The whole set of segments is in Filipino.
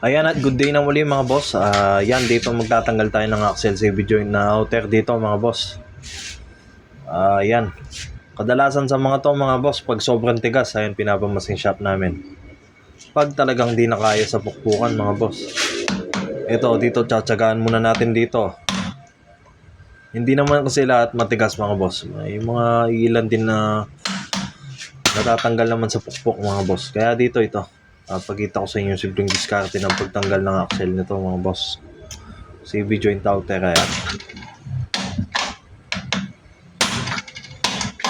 Ayan at good day na muli mga boss. Yan dito magtatanggal tayo ng axle CV joint na outer dito mga boss. Yan. Kadalasan sa mga to mga boss, pag sobrang tigas, ayan pinapamasing shop namin. Pag talagang di na kaya sa pukpukan mga boss. Ito dito tsatsagaan muna natin dito. Hindi naman kasi lahat matigas mga boss. May mga ilan din na natatanggal naman sa pukpok mga boss. Kaya dito ito. Pagkita ko sa inyo simpleng diskarte ng pagtanggal ng axle nito mga boss. CV joint outer ayan.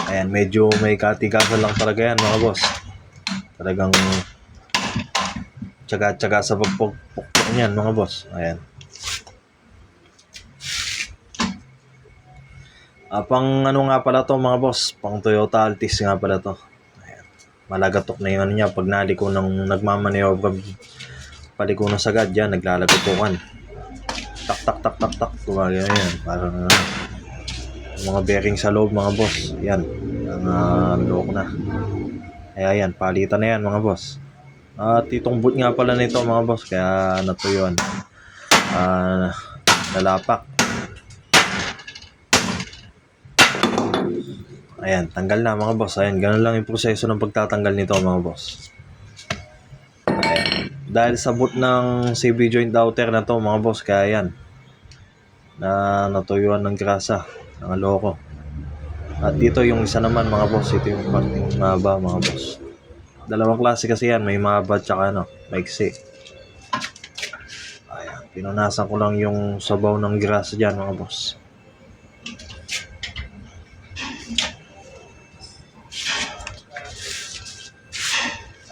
Ayan, medyo may katigasan lang talaga yan mga boss. Talagang tsaga-tsaga sa pagpukpok niyan mga boss. Ayan. Pang ano nga pala to mga boss, pang Toyota Altis nga pala to. Ayan. Malagatok na yung ano niya pag naliko ng nagmamaneho paliko na sagad yan, naglalagapukan. Tak tak tak tak tak gumagano yan. Parang mga bearing sa loob mga boss. Yan. Ang look na. Kaya yan, palitan na yan mga boss. At itong boot nga pala nito mga boss, kaya natuyuan. Nalapak. Ayan, tanggal na mga boss. Ayan, ganun lang yung proseso ng pagtatanggal nito mga boss. Ayan. Dahil sa boot ng CV joint outer na to mga boss, kaya yan. Natuyuan ng grasa. Ang loko. At dito yung isa naman mga boss, ito yung parting mahaba mga boss. Dalawang klase kasi yan, may mahaba at saka maiksi. Ayan, pinunasan ko lang yung sabaw ng grasa dyan mga boss.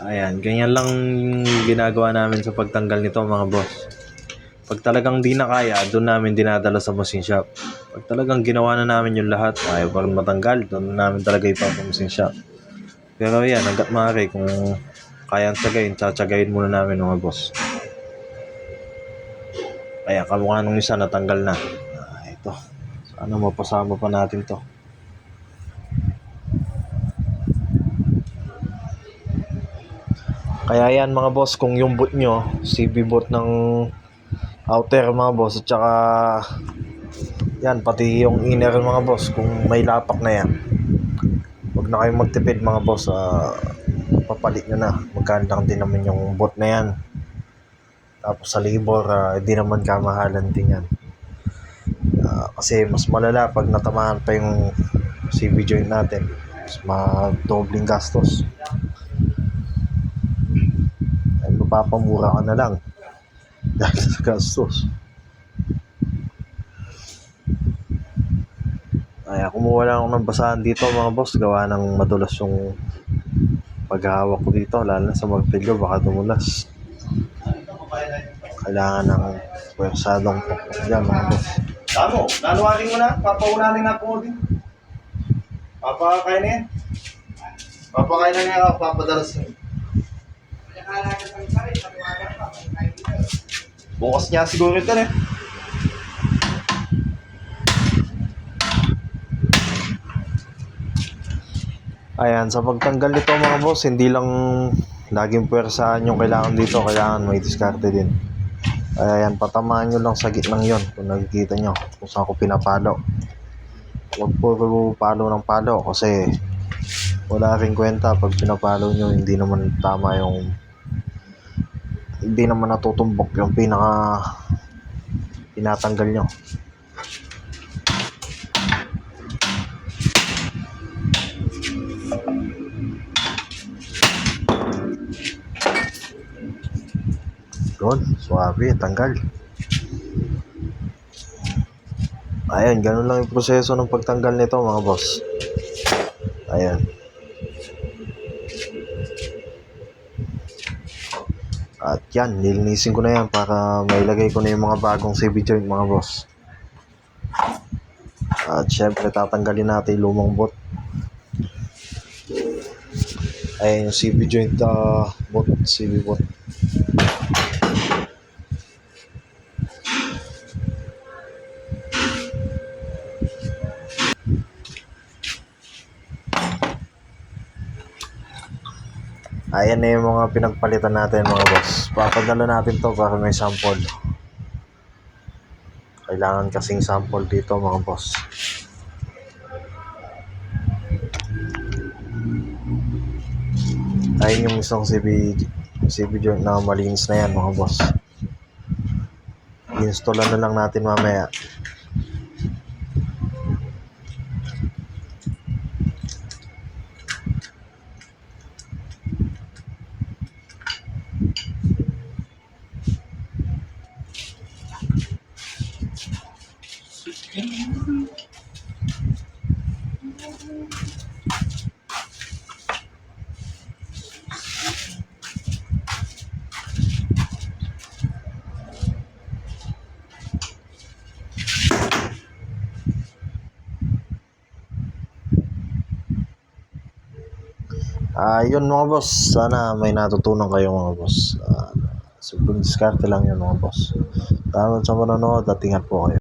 Ayan, ganyan lang ginagawa namin sa pagtanggal nito mga boss. Pag talagang di na kaya, doon namin dinadala sa machine shop. Pag talagang ginawa na namin yung lahat, ayaw pa rin matanggal, doon namin talaga ipapamachine shop. Pero yan, hanggat maaari, kung kayang tsagayin, tsatsagayin muna namin mga boss. Ayan, kamukha nung isa natanggal na. Ito, sana mapasama pa natin to. Kaya yan mga boss, kung yung boot nyo, CB boot ng outer mga boss, at saka yan, pati yung inner mga boss, kung may lapak na yan, huwag na kayong magtipid mga boss. Papalit nyo na, magkano lang din naman yung boot na yan. Tapos sa labor, hindi naman kamahalan din yan. Kasi mas malala pag natamahan pa yung CB joint natin, mas madobling gastos. Ay, mapapamura ka na lang dahil sa gastos. Ay, kumuha lang ako ng basahan dito mga boss, gawa ng madulas yung paghahawak ko dito, lalo na sa martilyo, baka dumulas. Kailangan ng pwersadong pukpok dyan mga boss. Tamo, nanuwarin mo na, papaunanin nga po din. Papakain na yan. Papakain na nga ako, papadalas na. Bukas niya siguro ito na. Ayan, sa pagtanggal nito mga boss, hindi lang laging puwersaan yung kailangan dito, kailangan may diskarte din. Ayan, patamaan nyo lang sa gitnang yon kung nakikita nyo kung saan ko pinapalo. Huwag puro palo ng palo kasi wala rin kwenta pag pinapalo nyo, hindi naman tama yung, hindi naman natutumbok yung pinatanggal nyo. Yun, suwabe, tanggal. Ayan, ganun lang yung proseso ng pagtanggal nito mga boss. Ayan. At yan, nilinisin ko na yan para mailagay ko na yung mga bagong CV joint mga boss. At syempre tatanggalin natin yung lumang boot. Ayan yung CV joint boot, CV boot. Ayan na yung mga pinagpalitan natin mga boss. papadala natin to para may sample. Kailangan kasing sample dito mga boss. Ayun yung isang CB joint na malinis na yan mga boss. I-installan na lang natin mamaya. Yun mga boss, sana may natutunan kayo mga boss. Simple diskarte lang yun mga boss. Salamat sa manonood at ingat po kayo.